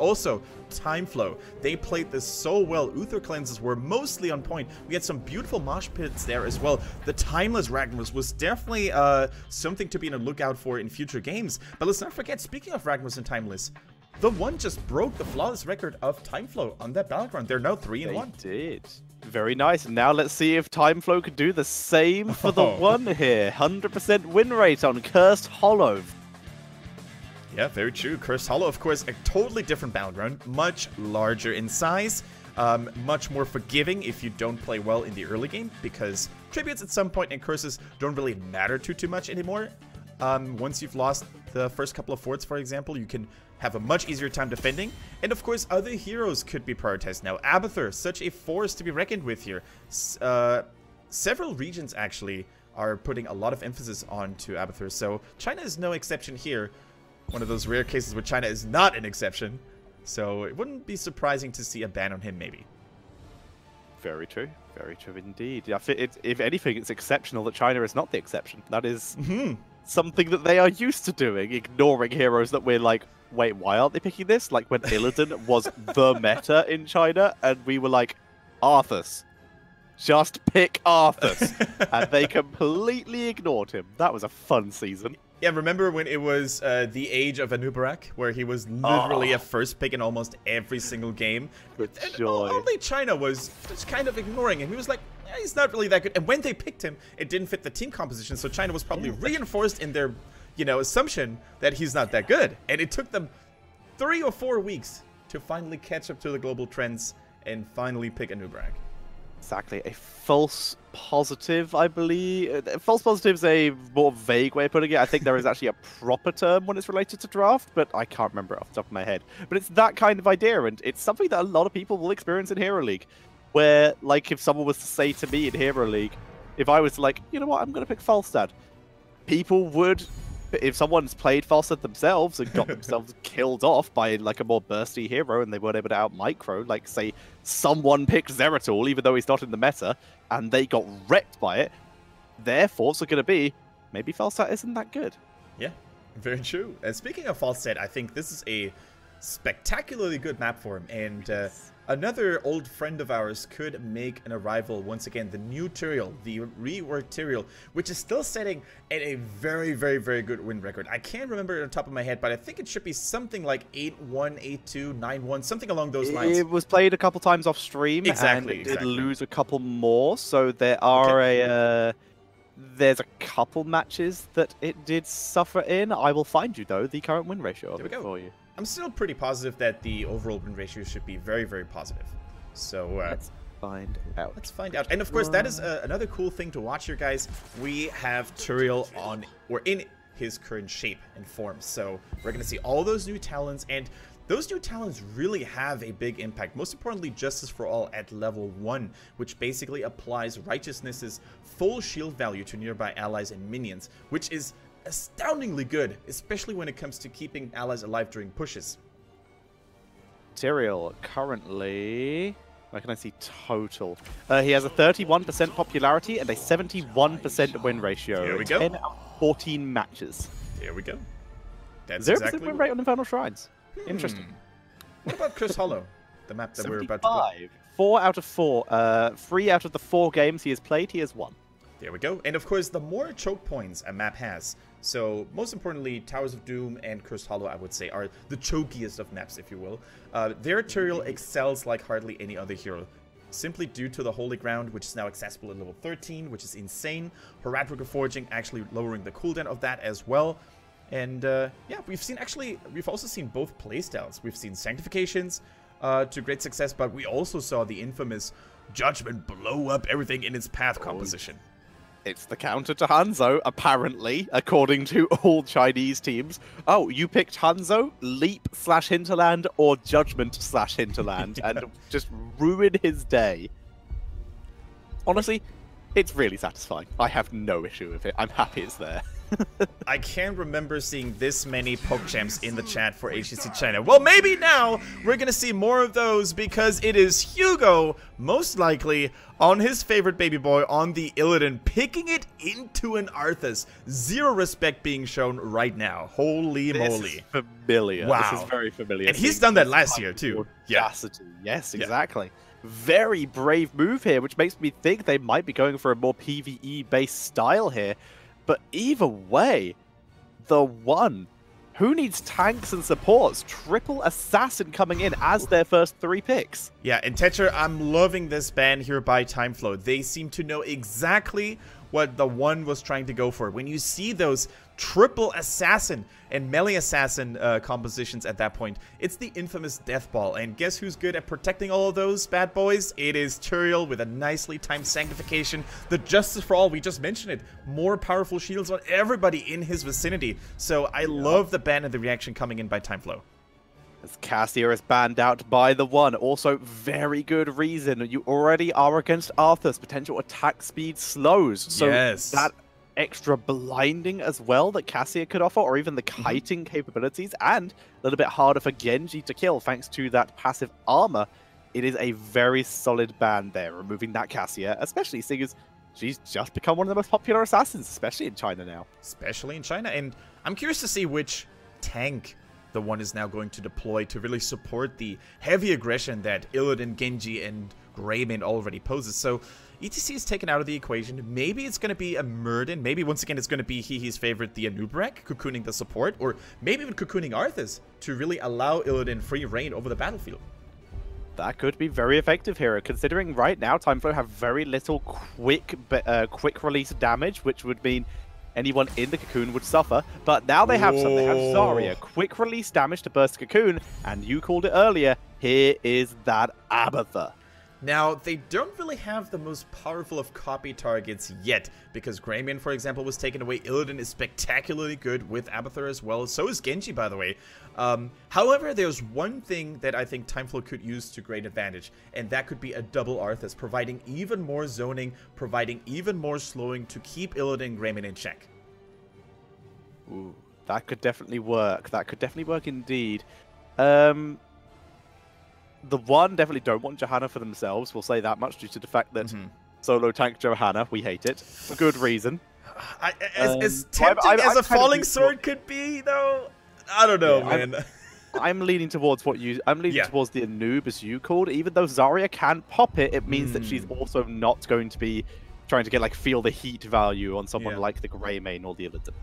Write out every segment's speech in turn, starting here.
also TimeFlow. They played this so well. Uther cleanses were mostly on point. We had some beautiful mosh pits there as well. The Timeless Ragnaros was definitely something to be on the lookout for in future games. But let's not forget, speaking of Ragnaros and Timeless, TheOne just broke the flawless record of TimeFlow on that battleground. They're now 3-1. They did. Very nice. And now let's see if TimeFlow can do the same for TheOne here. 100% win rate on Cursed Hollow. Yeah, very true. Cursed Hollow, of course, a totally different battleground. Much larger in size. Much more forgiving if you don't play well in the early game, because tributes at some point and curses don't really matter too much anymore. Once you've lost the first couple of forts, for example, you can have a much easier time defending. And of course, other heroes could be prioritized now. Abathur, such a force to be reckoned with here. Several regions actually are putting a lot of emphasis onto Abathur, so China is no exception here. One of those rare cases where China is not an exception. So it wouldn't be surprising to see a ban on him, maybe. Very true. Very true indeed. If anything, it's exceptional that China is not the exception. That is something that they are used to doing, ignoring heroes that we're like, wait, why aren't they picking this? Like when Illidan was the meta in China, and we were like, Arthas. Just pick Arthas. And they completely ignored him. That was a fun season. Yeah, remember when it was the age of Anubarak, where he was literally a first pick in almost every single game? Good joy. Only China was just kind of ignoring him. He was like, yeah, he's not really that good. And when they picked him, it didn't fit the team composition, so China was probably reinforced in their, assumption that he's not that good. And it took them 3 or 4 weeks to finally catch up to the global trends and finally pick Anubarak. Exactly. A false positive, I believe. False positive is a more vague way of putting it. I think there is actually a proper term when it's related to draft, but I can't remember it off the top of my head. But it's that kind of idea, and it's something that a lot of people will experience in Hero League. Where, like, if someone was to say to me in Hero League, if I was like, you know what, I'm going to pick Falstad, people would... If someone's played Falstad themselves and got themselves killed off by like a more bursty hero and they weren't able to out-micro, like say someone picked Zeratul even though he's not in the meta and they got wrecked by it, their thoughts are going to be, maybe Falstad isn't that good. Yeah, very true. And speaking of Falstad, I think this is a spectacularly good map for him, and another old friend of ours could make an arrival once again. The new Tyrael, the reworked Tyrael, which is still setting at a very good win record. I can't remember it on top of my head, but I think it should be something like 8-1, 8-2, 9-1, something along those lines. It was played a couple times off stream, and it did lose a couple more, so there are there's a couple matches that it did suffer in. I will find you, though, the current win ratio of it for you. I'm still pretty positive that the overall win ratio should be very positive. So let's find out. Let's find out. And of course, that is another cool thing to watch here, guys. We have Tyrael on, or in his current shape and form. So we're going to see all those new talents, and those new talents really have a big impact. Most importantly, Justice for All at level 1, which basically applies Righteousness's full shield value to nearby allies and minions, which is astoundingly good, especially when it comes to keeping allies alive during pushes. Tyrael currently, where can I see total? He has a 31% popularity and a 71% win ratio. There we go. 10 out of 14 matches. There we go. That's 0% exactly win rate on Infernal Shrines. Interesting. What about Cursed Hollow, the map that we're about to play? 4 out of 4. 3 out of the 4 games he has played, he has won. There we go. And of course, the more choke points a map has, so most importantly, Towers of Doom and Cursed Hollow, I would say, are the chokiest of maps, if you will. Their Tyrael excels like hardly any other hero, simply due to the Holy Ground, which is now accessible at level 13, which is insane. Heratwick Forging actually lowering the cooldown of that as well. And yeah, we've also seen both playstyles. We've seen Sanctifications to great success, but we also saw the infamous Judgment blow up everything in its path composition. It's the counter to Hanzo, apparently, according to all Chinese teams. Oh, you picked Hanzo, Leap/Hinterland, or Judgment/Hinterland, and just ruin his day. Honestly, it's really satisfying. I have no issue with it. I'm happy it's there. I can't remember seeing this many PokeChamps in the chat for HGC China. Well, maybe now we're going to see more of those because it is Hugo, most likely, on his favorite baby boy on the Illidan, picking it into an Arthas. Zero respect being shown right now. Holy moly. This is familiar. Wow. This is very familiar. And he's done that last year, too. Yeah. Yes, exactly. Very brave move here, which makes me think they might be going for a more PvE-based style here. But either way, the one who needs tanks and supports, triple assassin coming in as their first 3 picks. Yeah, and Tetra, I'm loving this ban here by TimeFlow. They seem to know exactly what the one was trying to go for. When you see those triple assassin and melee assassin compositions at that point, it's the infamous death ball. And guess who's good at protecting all of those bad boys? It is Turiel with a nicely timed sanctification. The Justice for All, we just mentioned it. More powerful shields on everybody in his vicinity. So I love the ban and the reaction coming in by TimeFlow. As Cassia is banned out by the one. Also, very good reason. You already are against Arthas. Potential attack speed slows. So that extra blinding as well that Cassia could offer, or even the kiting capabilities, and a little bit harder for Genji to kill thanks to that passive armor. It is a very solid ban there, removing that Cassia, especially seeing as she's just become one of the most popular assassins, especially in China now. Especially in China, and I'm curious to see which tank the one is now going to deploy to really support the heavy aggression that Illidan, Genji, and Greymane already poses. So ETC is taken out of the equation. Maybe it's going to be a Murden. Maybe once again it's going to be his favorite, the Anub'arak, cocooning the support, or maybe even cocooning Arthas to really allow Illidan free reign over the battlefield. That could be very effective here, considering right now TimeFlow have very little quick release damage, which would mean anyone in the cocoon would suffer. But now they have some. They have Zarya, quick release damage to burst the cocoon, and you called it earlier, here is that Abathur. Now, they don't really have the most powerful of copy targets yet, because Greymane, for example, was taken away. Illidan is spectacularly good with Abathur as well. So is Genji, by the way. However, there's one thing that I think TimeFlow could use to great advantage, and that could be a double Arthas, providing even more zoning, providing even more slowing to keep Illidan and Greymane in check. Ooh, that could definitely work. That could definitely work indeed. The one definitely don't want Johanna for themselves. We'll say that much due to the fact that solo tank Johanna, we hate it for good reason. As tempting as a falling sword could be, though, I don't know, man. I'm leaning towards what you. I'm leaning towards the Anub, as you called. Even though Zarya can pop it, it means that she's also not going to be trying to get feel the heat value on someone like the Greymane or the Illidan.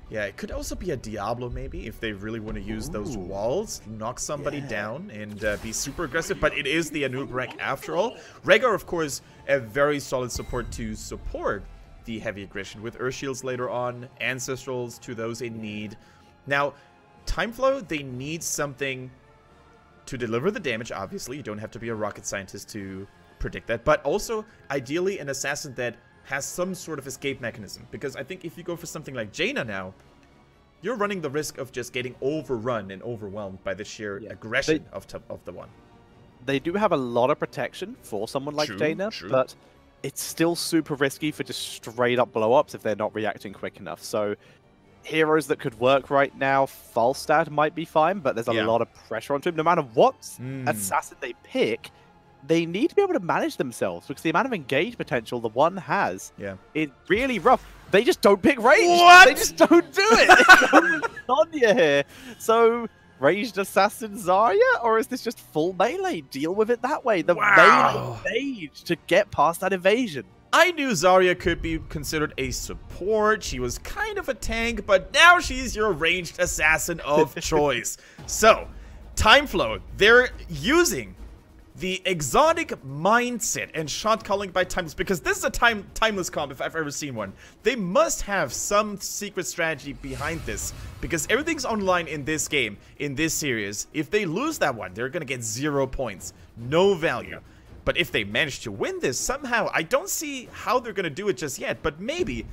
Yeah, it could also be a Diablo, maybe, if they really want to use those walls, knock somebody down, and be super aggressive. But it is the Anub'arak after all. Rhaegar, of course, a very solid support to support the heavy aggression, with Earth Shields later on, Ancestrals to those in need. Now, TimeFlow, they need something to deliver the damage, obviously. You don't have to be a rocket scientist to predict that. But also, ideally, an assassin that has some sort of escape mechanism, because I think if you go for something like Jaina now, you're running the risk of just getting overrun and overwhelmed by the sheer aggression of the one. They do have a lot of protection for someone like Jaina, but it's still super risky for just straight up blow-ups if they're not reacting quick enough. So heroes that could work right now, Falstad might be fine, but there's a lot of pressure onto him. No matter what assassin they pick, they need to be able to manage themselves, because the amount of engage potential the one has is really rough. They just don't pick range. What? They just don't do it. Sonya here. So, ranged assassin Zarya, or is this just full melee? Deal with it that way. The melee stage to get past that evasion. I knew Zarya could be considered a support. She was kind of a tank, but now she's your ranged assassin of choice. So, TimeFlow, they're using the exotic mindset and shot calling by timeless, because this is a timeless comp if I've ever seen one. They must have some secret strategy behind this, because everything's online in this game, in this series. If they lose that one, they're gonna get 0 points, no value. But if they manage to win this somehow, I don't see how they're gonna do it just yet, but maybe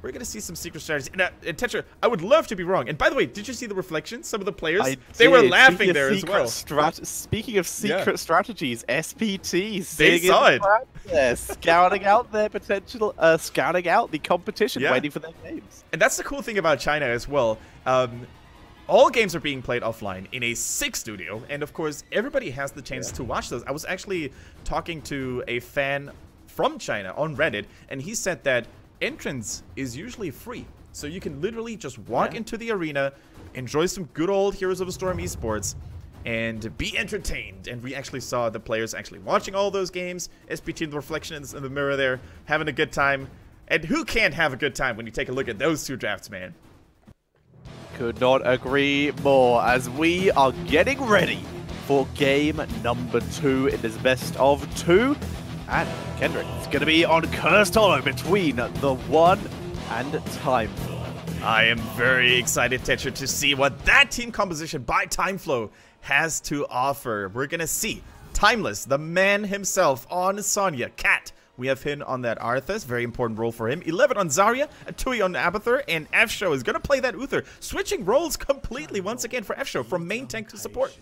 we're going to see some secret strategies. And Tetra, I would love to be wrong. And by the way, did you see the reflection? Some of the players, they were laughing there as well. Speaking of secret strategies, SPTs. They saw it. They're scouting out their potential, scouting out the competition, waiting for their games. And that's the cool thing about China as well. All games are being played offline in a 6 studio. And of course, everybody has the chance to watch those. I was actually talking to a fan from China on Reddit, and he said that entrance is usually free. So you can literally just walk into the arena, enjoy some good old Heroes of the Storm esports, and be entertained. And we actually saw the players actually watching all those games, SPT in the reflections in the mirror there, having a good time. And who can't have a good time when you take a look at those 2 drafts, man? Could not agree more, as we are getting ready for game number 2 in this best of 2. And Kendrick, it's going to be on Cursed Hollow between TheOne and TimeFlow. I am very excited, Tetra, to see what that team composition by TimeFlow has to offer. We're going to see Timeless, the man himself, on Sonya. Cat, we have him on that Arthas, very important role for him. 11 on Zarya, a Tui on Abathur, and F-Show is going to play that Uther, switching roles completely once again for F-Show from main tank to support.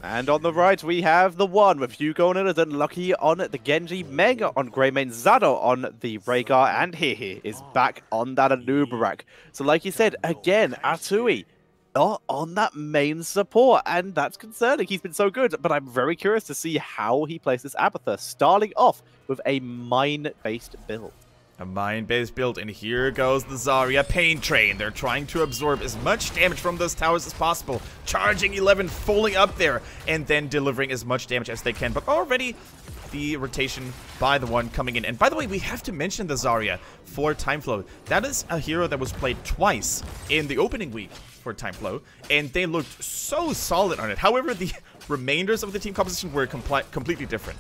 And on the right, we have TheOne with Hugo on it, and Lucky on the Genji, Mega on Greymane, Zado on the Rhaegar, and Hehe is back on that Anubarak. So like you said, again, Atui not on that main support, and that's concerning. He's been so good, but I'm very curious to see how he places Abathur, starting off with a mine-based build. A mine-based build, and here goes the Zarya Pain Train. They're trying to absorb as much damage from those towers as possible. Charging 11, fully up there, and then delivering as much damage as they can. But already, the rotation by TheOne coming in. And by the way, we have to mention the Zarya for TimeFlow. That is a hero that was played twice in the opening week for TimeFlow, and they looked so solid on it. However, the remainders of the team composition were completely different.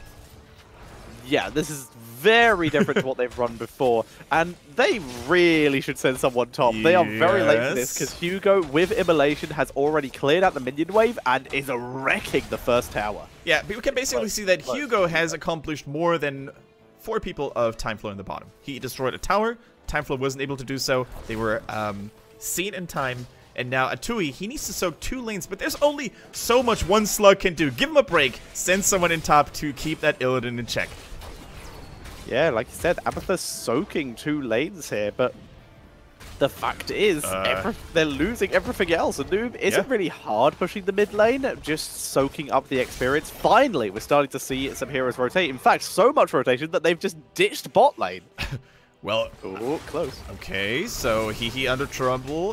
Yeah, this is very different to what they've run before, and they really should send someone top. They are very late for this, because Hugo, with Immolation, has already cleared out the minion wave and is wrecking the first tower. Yeah, but we can basically see that Hugo has accomplished more than 4 people of TimeFlow in the bottom. He destroyed a tower, TimeFlow wasn't able to do so, they were seen in time, and now Atui, he needs to soak 2 lanes, but there's only so much one slug can do. Give him a break, send someone in top to keep that Illidan in check. Yeah, like you said, Abathur's soaking 2 lanes here, but the fact is, they're losing everything else. And Noob isn't really hard pushing the mid lane, just soaking up the experience. Finally, we're starting to see some heroes rotate. In fact, so much rotation that they've just ditched bot lane. Well, close. Okay, so Hehe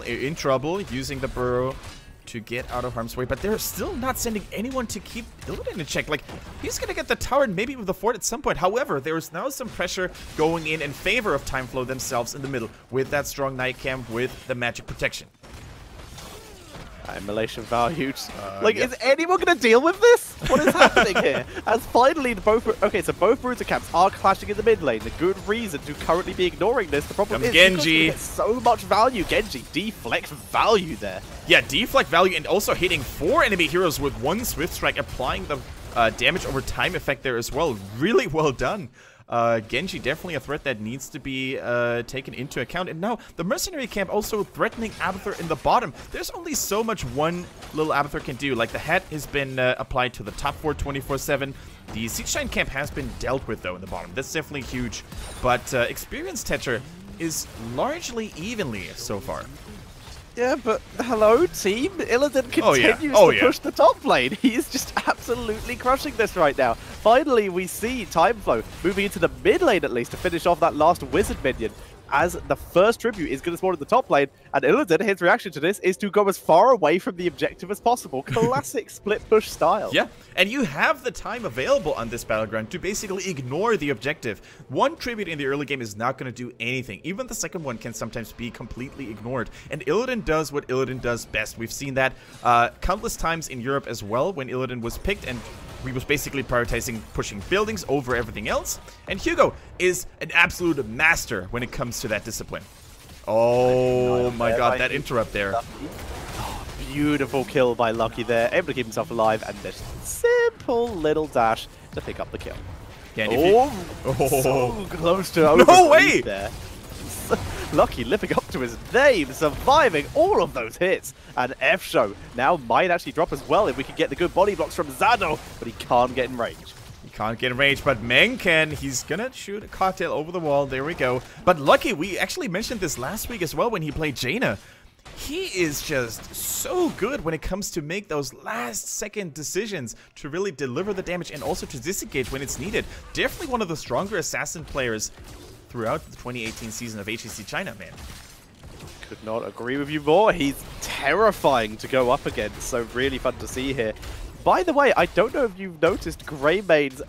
in trouble, using the burrow to get out of harm's way, but they're still not sending anyone to keep Illidan in check. Like, he's gonna get the tower and maybe with the fort at some point. However, there's now some pressure going in favor of TimeFlow themselves in the middle with that strong Night Camp with the magic protection. Immolation valued. Is anyone going to deal with this? What is happening here? As finally both... Okay, so both Bruiser camps are clashing in the mid lane. The good reason to currently be ignoring this. The problem is Genji. Get so much value. Genji, deflect value there. Yeah, deflect value and also hitting 4 enemy heroes with 1 Swift Strike, applying the damage over time effect there as well. Really well done. Genji definitely a threat that needs to be taken into account. And now the mercenary camp also threatening Abathur in the bottom. There's only so much one little Abathur can do. Like, the hat has been applied to the top 4 24/7. The Siege Giant camp has been dealt with though in the bottom. That's definitely huge. But experience Tetra is largely evenly so far. Yeah, but hello, team. Illidan continues to push the top lane. He is just absolutely crushing this right now. Finally, we see TimeFlow moving into the mid lane at least to finish off that last wizard minion, as the first tribute is going to spawn in the top lane, and Illidan, his reaction to this is to go as far away from the objective as possible. Classic split push style. Yeah, and you have the time available on this battleground to basically ignore the objective. One tribute in the early game is not going to do anything. Even the second one can sometimes be completely ignored. And Illidan does what Illidan does best. We've seen that countless times in Europe as well when Illidan was picked, and we was basically prioritizing pushing buildings over everything else. And Hugo is an absolute master when it comes to that discipline. Oh my god, that interrupt there. Oh, beautiful kill by Lucky there. Able to keep himself alive, and this simple little dash to pick up the kill. Yeah, and so close to over. No way! There. Lucky living up to his name, surviving all of those hits. And F-Show now might actually drop as well if we can get the good body blocks from Zado, but he can't get in range. He can't get in range, but Meng can. He's gonna shoot a cocktail over the wall. There we go. But Lucky, we actually mentioned this last week as well when he played Jaina. He is just so good when it comes to make those last-second decisions to really deliver the damage and also to disengage when it's needed. Definitely one of the stronger assassin players throughout the 2018 season of HGC China, man. Could not agree with you more. He's terrifying to go up against, so really fun to see here. By the way, I don't know if you've noticed Greymane's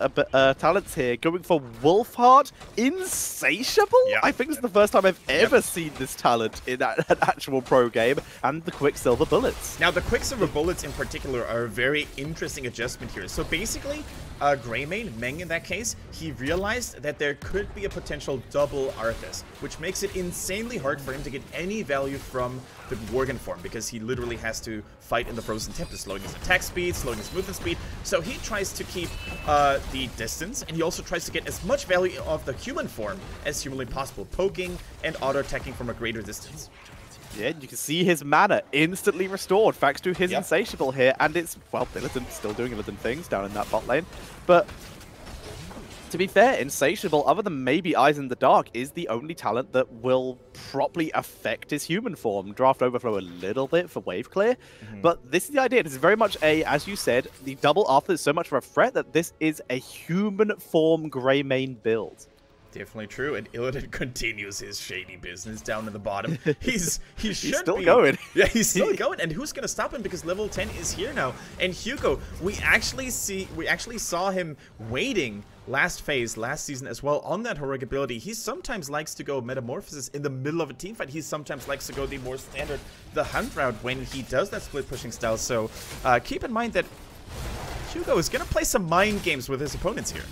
talents here going for Wolfheart Insatiable. Yeah. I think it's the first time I've ever seen this talent in an actual pro game, and the Quicksilver Bullets. Now, the Quicksilver Bullets in particular are a very interesting adjustment here. So basically, Greymane, Meng in that case, he realized that there could be a potential double Arthas, which makes it insanely hard for him to get any value from the Worgen form, because he literally has to fight in the Frozen Tempest, slowing his attack speed, slowing his movement speed. So he tries to keep the distance, and he also tries to get as much value of the human form as humanly possible, poking and auto-attacking from a greater distance. Yeah, you can see his mana instantly restored thanks to his Insatiable here, and it's, well, Illidan still doing Illidan things down in that bot lane. But to be fair, Insatiable, other than maybe Eyes in the Dark, is the only talent that will properly affect his human form. Draft Overflow a little bit for wave clear, but this is the idea. This is very much a, as you said, the double Arthur is so much of a threat that this is a human form Greymane build. Definitely true, and Illidan continues his shady business down at the bottom. He's still going. Yeah, he's still going, and who's gonna stop him? Because level 10 is here now. And Hugo, we actually saw him waiting last season as well on that heroic ability. He sometimes likes to go Metamorphosis in the middle of a team fight. He sometimes likes to go the more standard, the Hunt route when he does that split pushing style. So keep in mind that Hugo is gonna play some mind games with his opponents here.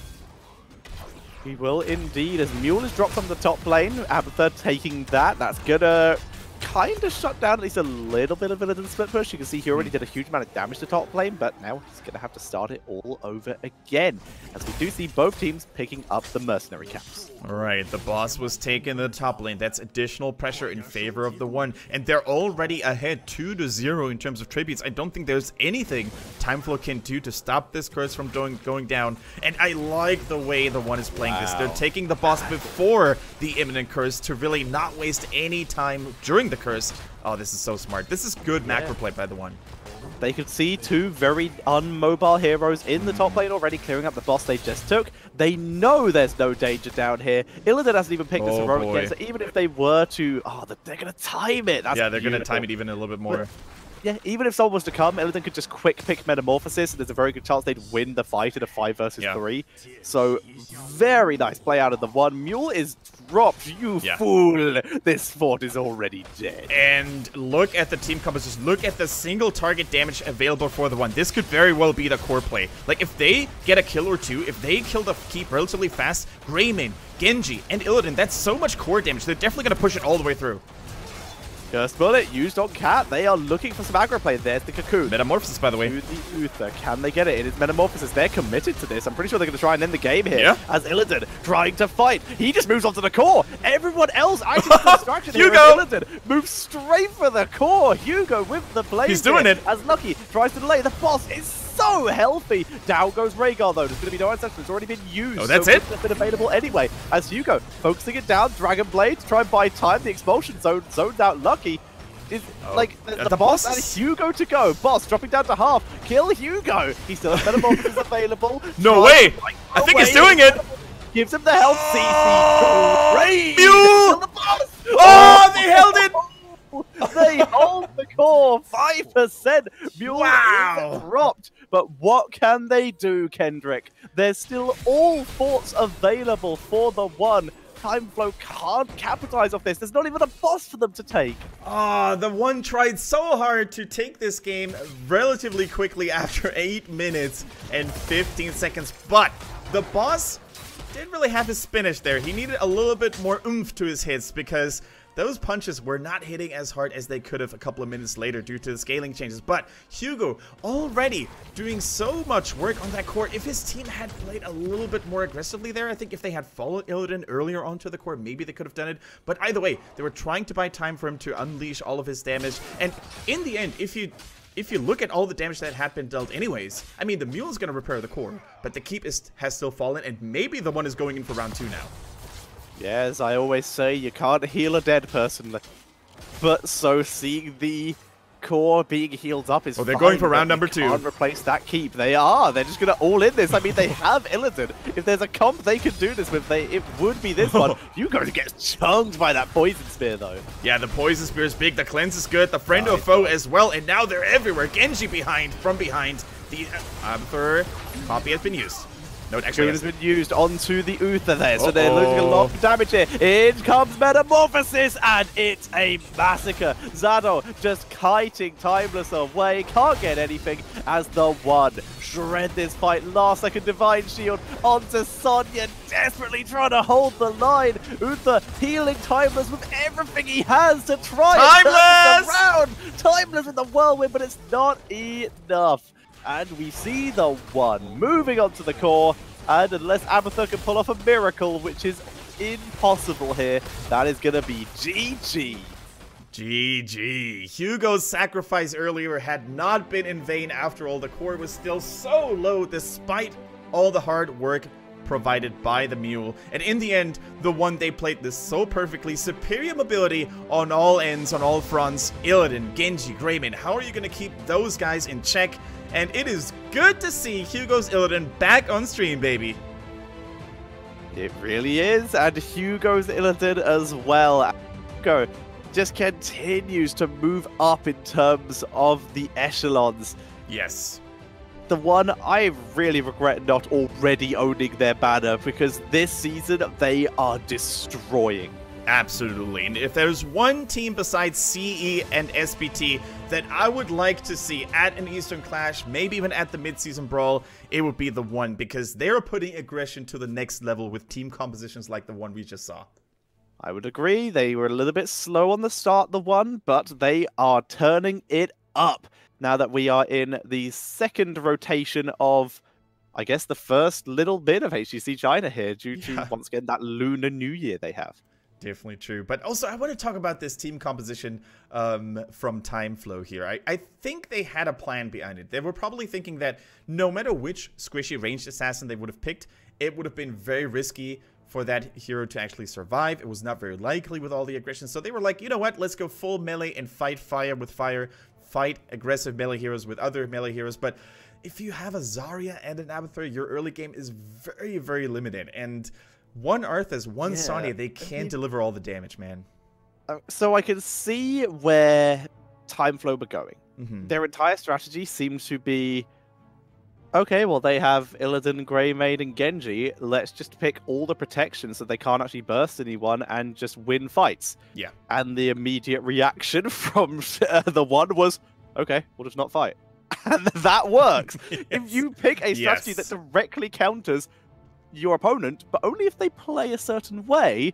He will indeed, as Mule is dropped on the top lane. Abathur taking that. That's gonna kind of shut down at least a little bit of Illidan's split push. You can see he already did a huge amount of damage to top lane, but now he's gonna have to start it all over again. As we do see both teams picking up the mercenary caps. Alright, the boss was taken to the top lane. That's additional pressure in favor of the one. And they're already ahead 2-0 in terms of tributes. I don't think there's anything TimeFlow can do to stop this curse from going down. And I like the way the one is playing this. They're taking the boss before the imminent curse to really not waste any time during the curse. Oh, this is so smart. This is good macro play by the one. They could see two very unmobile heroes in the top lane already clearing up the boss they just took. They know there's no danger down here. Illidan hasn't even picked this heroic yet, so even if they were to... Oh, they're going to time it. That's they're going to time it even a little bit more. Yeah, even if someone was to come, Illidan could just quick pick Metamorphosis, and there's a very good chance they'd win the fight in a 5 versus 3. So, very nice play out of the one. Mule is dropped, you fool! This fort is already dead. And look at the team composition. Look at the single target damage available for the one. This could very well be the core play. Like, if they get a kill or two, if they kill the keep relatively fast, Greymane, Genji, and Illidan, that's so much core damage. They're definitely going to push it all the way through. First bullet used on Cat. They are looking for some aggro play. There's the Cocoon. Metamorphosis, by the way. To the Uther. Can they get it? It is Metamorphosis. They're committed to this. I'm pretty sure they're going to try and end the game here. Yeah. As Illidan trying to fight. He just moves on to the core. Everyone else acting as distraction here. Hugo! Illidan moves straight for the core. Hugo with the play. He's doing it. As Lucky tries to delay. The boss is so healthy. Down goes Rhaegar, though. There's going to be no ancestor. It's already been used. Oh, that's it? It's been available anyway. As Hugo focusing it down. Dragon Blade to try and buy time. The expulsion zone zoned out Lucky. Like, the boss and Hugo to go. Boss dropping down to half. Kill Hugo. He still has Metamorphosis available. No way. I think he's doing it. Gives him the health. CC. Mule. The boss. Oh, they held it. They hold the core. 5%. Mule is dropped. But what can they do, Kendrick? There's still all forts available for the one. TimeFlow can't capitalize off this. There's not even a boss for them to take. Ah, the one tried so hard to take this game relatively quickly after 8 minutes and 15 seconds, but the boss didn't really have his spinach there. He needed a little bit more oomph to his hits because those punches were not hitting as hard as they could have a couple of minutes later due to the scaling changes. But Hugo already doing so much work on that core. If his team had played a little bit more aggressively there, I think if they had followed Illidan earlier onto the core, maybe they could have done it. But either way, they were trying to buy time for him to unleash all of his damage. And in the end, if you look at all the damage that had been dealt anyways, I mean, the Mule is going to repair the core, but the Keep has still fallen, and maybe the one is going in for round 2 now. Yeah, as I always say, you can't heal a dead person. But so seeing the core being healed up is Oh, they're fine, going for round number 2. Can't replace that Keep. They are. They're just going to all in this. I mean, they have Illidan. If there's a comp they could do this with, it would be this one. Hugo gets chunked by that Poison Spear, though. Yeah, the Poison Spear is big. The Cleanse is good. The Friend of Foe as well. And now they're everywhere. Genji from behind. The Abathur copy has been used. No, actually has been used onto the Uther there, so they're losing a lot of damage here. In comes Metamorphosis, and it's a massacre. Zado just kiting Timeless away, can't get anything as the one shred this fight. Last second Divine Shield onto Sonya, desperately trying to hold the line. Uther healing Timeless with everything he has to try and turn this around. Timeless with the whirlwind, but it's not enough. And we see the one moving onto the core, and unless Abathur can pull off a miracle, which is impossible here, that is going to be GG. GG. Hugo's sacrifice earlier had not been in vain after all. The core was still so low despite all the hard work provided by the Mule. And in the end, the one they played this so perfectly. Superior mobility on all ends, on all fronts. Illidan, Genji, Greymane, how are you going to keep those guys in check? And it is good to see Hugo's Illidan back on stream, baby. It really is, and Hugo's Illidan as well. Hugo just continues to move up in terms of the echelons. Yes. The one I really regret not already owning their banner, because this season they are destroying. Absolutely. And if there's one team besides CE and SBT that I would like to see at an Eastern Clash, maybe even at the mid-season brawl, it would be the one, because they're putting aggression to the next level with team compositions like the one we just saw. I would agree. They were a little bit slow on the start, the one, but they are turning it up now that we are in the second rotation of, I guess, the first little bit of HGC China here, due to, once again, that Lunar New Year they have. Definitely true. But also, I want to talk about this team composition from TimeFlow here. I think they had a plan behind it. They were probably thinking that no matter which squishy ranged assassin they would have picked, it would have been very risky for that hero to actually survive. It was not very likely with all the aggression. So they were like, you know what, let's go full melee and fight fire with fire, fight aggressive melee heroes with other melee heroes. But if you have a Zarya and an Abathur, your early game is very, very limited. And one Arthas, one Sonya, they can't deliver all the damage, man. So I can see where TimeFlow were going. Their entire strategy seems to be, okay, well, they have Illidan, Greymane, and Genji. Let's just pick all the protections so they can't actually burst anyone and just win fights. Yeah. And the immediate reaction from the one was, okay, we'll just not fight. And that works. Yes. If you pick a strategy that directly counters your opponent, but only if they play a certain way,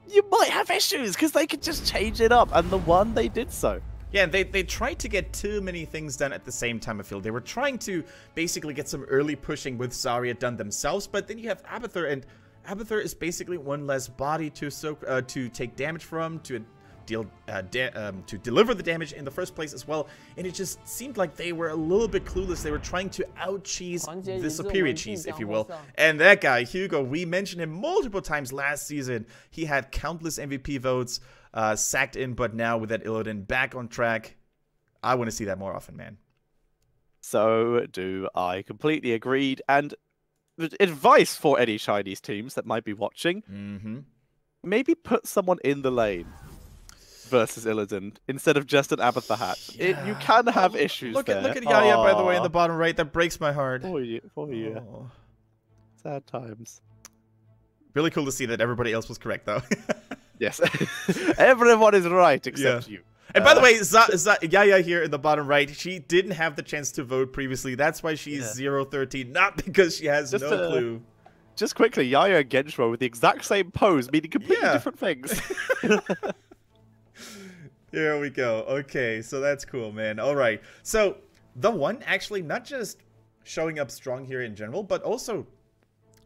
you might have issues, because they could just change it up, and the one they did so. Yeah, they tried to get too many things done at the same time, I feel. They were trying to basically get some early pushing with Zarya done themselves, but then you have Abathur, and Abathur is basically one less body to take damage from, to deliver the damage in the first place as well. And it just seemed like they were a little bit clueless. They were trying to out-cheese the superior cheese, if you will. And that guy, Hugo, we mentioned him multiple times last season. He had countless MVP votes, sacked in, but now with that Illidan back on track, I want to see that more often, man. So do I. Completely agreed. And advice for any Chinese teams that might be watching, maybe put someone in the lane versus Illidan instead of just an Abathur hat. Yeah. You can have issues look there. Look at Yaya, by the way, in the bottom right. That breaks my heart. For you. Sad times. Really cool to see that everybody else was correct, though. Yes. Everyone is right except you. And by the way, Yaya here in the bottom right, she didn't have the chance to vote previously. That's why she's 0-13, not because she has no clue. Just quickly, Yaya and Genshro with the exact same pose, meaning completely different things. Here we go. Okay, so that's cool, man. All right. So TheOne actually not just showing up strong here in general, but also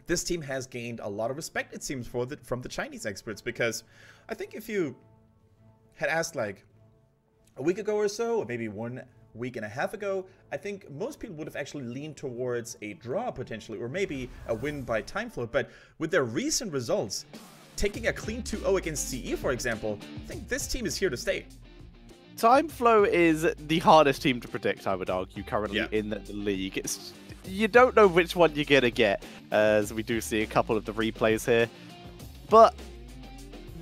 this team has gained a lot of respect, it seems, from the Chinese experts, because I think if you had asked like a week ago or so, or maybe 1 week and a half ago, I think most people would have actually leaned towards a draw potentially, or maybe a win by TimeFlow. But with their recent results, taking a clean 2-0 against CE, for example, I think this team is here to stay. TimeFlow is the hardest team to predict, I would argue, currently in the league. You don't know which one you're going to get, as we do see a couple of the replays here. But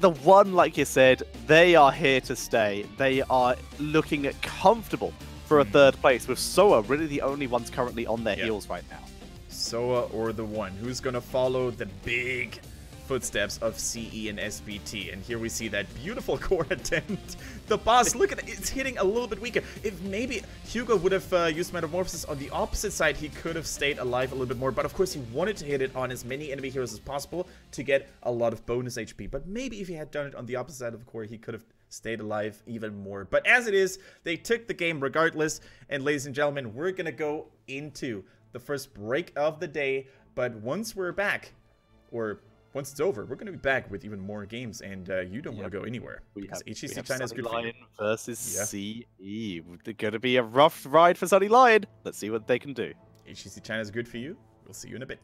TheOne, like you said, they are here to stay. They are looking comfortable for a third place, with Soa really the only ones currently on their heels right now. Soa or TheOne, who's going to follow the big footsteps of CE and SBT. And here we see that beautiful core attempt. The boss, look at it, it's hitting a little bit weaker. If maybe Hugo would have used Metamorphosis on the opposite side, he could have stayed alive a little bit more. But of course, he wanted to hit it on as many enemy heroes as possible to get a lot of bonus HP. But maybe if he had done it on the opposite side of the core, he could have stayed alive even more. But as it is, they took the game regardless. And ladies and gentlemen, we're going to go into the first break of the day. But once we're back, or once it's over, we're going to be back with even more games, and you don't want to go anywhere. Because HGC China is good for you. Versus CE. It's going to be a rough ride for Sunny Lion. Let's see what they can do. HGC China is good for you. We'll see you in a bit.